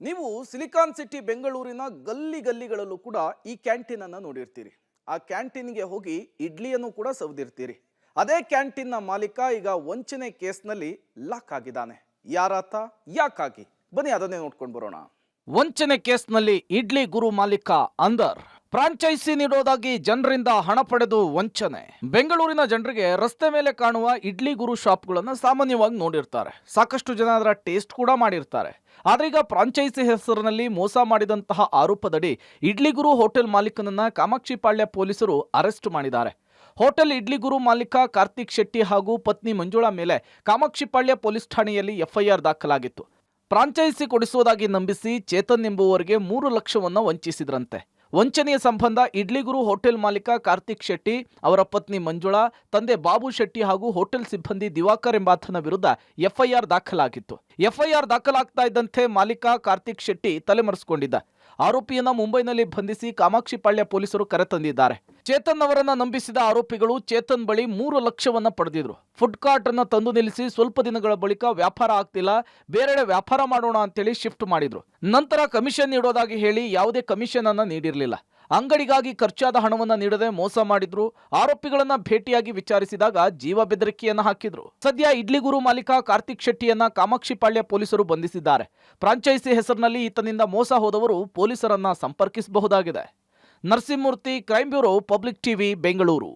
ನೀವು silicon city ಬೆಂಗಳೂರಿನ ಗಲ್ಲಿ ಗಲ್ಲಿಗಳಲ್ಲೂ ಕೂಡ ಈ ಕ್ಯಾಂಟೀನ್ ಅನ್ನು ನೋಡಿರ್ತೀರಿ. ಆ ಕ್ಯಾಂಟೀನ್ಗೆ ಹೋಗಿ ಇಡ್ಲಿಯನ್ನು ಕೂಡ ಸವಿದಿರ್ತೀರಿ. ಅದೇ ಕ್ಯಾಂಟೀನ್ನ ಮಾಲೀಕ ಈಗ ವಂಚನೆ ಕೇಸ್ನಲ್ಲಿ ಲಾಕ್ ಆಗಿದ್ದಾನೆ. ಯಾರಾತ, ಯಾಕಾಗಿ? ಬನ್ನಿ ಅದನ್ನೇ ನೋಡ್ಕೊಂಡು ಬರೋಣ. ವಂಚನೆ ಕೇಸ್ನಲ್ಲಿ ಇಡ್ಲಿ ಗುರು ಮಾಲೀಕ ಅಂದರ್. ಫ್ರಾಂಚೈಸಿ ನೀಡೋದಾಗಿ ಜನರಿಂದ ಹಣ ಪಡೆದು ವಂಚನೆ. ಬೆಂಗಳೂರಿನ ಜನರಿಗೆ ರಸ್ತೆ ಮೇಲೆ ಕಾಣುವ ಇಡ್ಲಿ ಗುರು ಶಾಪ್ಗಳನ್ನು ಸಾಮಾನ್ಯವಾಗಿ ನೋಡಿರ್ತಾರೆ. ಸಾಕಷ್ಟು ಜನ ಅದರ ಟೇಸ್ಟ್ ಕೂಡ ಮಾಡಿರ್ತಾರೆ. ಆದ್ರೆ ಈಗ ಫ್ರಾಂಚೈಸಿ ಹೆಸರಿನಲ್ಲಿ ಮೋಸ ಮಾಡಿದಂತಹ ಆರೋಪದಡಿ ಇಡ್ಲಿ ಗುರು ಹೋಟೆಲ್ ಮಾಲೀಕನನ್ನ ಕಾಮಾಕ್ಷಿಪಾಳ್ಯ ಪೊಲೀಸರು ಅರೆಸ್ಟ್ ಮಾಡಿದ್ದಾರೆ. ಹೋಟೆಲ್ ಇಡ್ಲಿ ಗುರು ಮಾಲೀಕ ಕಾರ್ತಿಕ್ ಶೆಟ್ಟಿ ಹಾಗೂ ಪತ್ನಿ ಮಂಜುಳಾ ಮೇಲೆ ಕಾಮಾಕ್ಷಿಪಾಳ್ಯ ಪೊಲೀಸ್ ಠಾಣೆಯಲ್ಲಿ ಎಫ್ಐಆರ್ ದಾಖಲಾಗಿತ್ತು. ಫ್ರಾಂಚೈಸಿ ಕೊಡಿಸುವುದಾಗಿ ನಂಬಿಸಿ ಚೇತನ್ ಎಂಬುವರಿಗೆ 3 ಲಕ್ಷವನ್ನು ವಂಚಿಸಿದ್ರಂತೆ. ವಂಚನೆಯ ಸಂಬಂಧ ಇಡ್ಲಿ ಗುರು ಹೋಟೆಲ್ ಮಾಲೀಕ ಕಾರ್ತಿಕ್ ಶೆಟ್ಟಿ, ಅವರ ಪತ್ನಿ ಮಂಜುಳಾ, ತಂದೆ ಬಾಬು ಶೆಟ್ಟಿ ಹಾಗೂ ಹೋಟೆಲ್ ಸಿಬ್ಬಂದಿ ದಿವಾಕರ್ ಎಂಬಾತನ ವಿರುದ್ಧ ಎಫ್ಐಆರ್ ದಾಖಲಾಗಿತ್ತು. ಎಫ್ಐಆರ್ ದಾಖಲಾಗ್ತಾ ಇದ್ದಂತೆ ಮಾಲೀಕ ಕಾರ್ತಿಕ್ ಶೆಟ್ಟಿ ತಲೆಮರೆಸಿಕೊಂಡಿದ್ದ. ಆರೋಪಿಯನ್ನ ಮುಂಬೈನಲ್ಲಿ ಬಂಧಿಸಿ ಕಾಮಾಕ್ಷಿಪಾಳ್ಯ ಪೊಲೀಸರು ಕರೆತಂದಿದ್ದಾರೆ. ಚೇತನ್ ಅವರನ್ನ ನಂಬಿಸಿದ ಆರೋಪಿಗಳು ಚೇತನ್ ಬಳಿ 3 ಲಕ್ಷವನ್ನ ಪಡೆದಿದ್ರು. ಫುಡ್ ಕಾರ್ಟ್ ಅನ್ನ ತಂದು ನಿಲ್ಲಿಸಿ ಸ್ವಲ್ಪ ದಿನಗಳ ಬಳಿಕ ವ್ಯಾಪಾರ ಆಗ್ತಿಲ್ಲ, ಬೇರೆಡೆ ವ್ಯಾಪಾರ ಮಾಡೋಣ ಅಂತೇಳಿ ಶಿಫ್ಟ್ ಮಾಡಿದ್ರು. ನಂತರ ಕಮಿಷನ್ ನೀಡೋದಾಗಿ ಹೇಳಿ ಯಾವುದೇ ಕಮಿಷನ್ ಅನ್ನ ನೀಡಿರಲಿಲ್ಲ. ಅಂಗಡಿಗಾಗಿ ಖರ್ಚಾದ ಹಣವನ್ನ ನೀಡದೆ ಮೋಸ ಮಾಡಿದ್ರು. ಆರೋಪಿಗಳನ್ನ ಭೇಟಿಯಾಗಿ ವಿಚಾರಿಸಿದಾಗ ಜೀವ ಬೆದರಿಕೆಯನ್ನ ಹಾಕಿದ್ರು. ಸದ್ಯ ಇಡ್ಲಿ ಗುರು ಮಾಲೀಕ ಕಾರ್ತಿಕ್ ಶೆಟ್ಟಿಯನ್ನ ಕಾಮಾಕ್ಷಿಪಾಳ್ಯ ಪೊಲೀಸರು ಬಂಧಿಸಿದ್ದಾರೆ. ಫ್ರಾಂಚೈಸಿ ಹೆಸರಿನಲ್ಲಿ ಈತನಿಂದ ಮೋಸ ಹೋದವರು ಪೊಲೀಸರನ್ನ ಸಂಪರ್ಕಿಸಬಹುದಾಗಿದೆ. Narasimhamurthy, crime bureau, public TV, Bengaluru.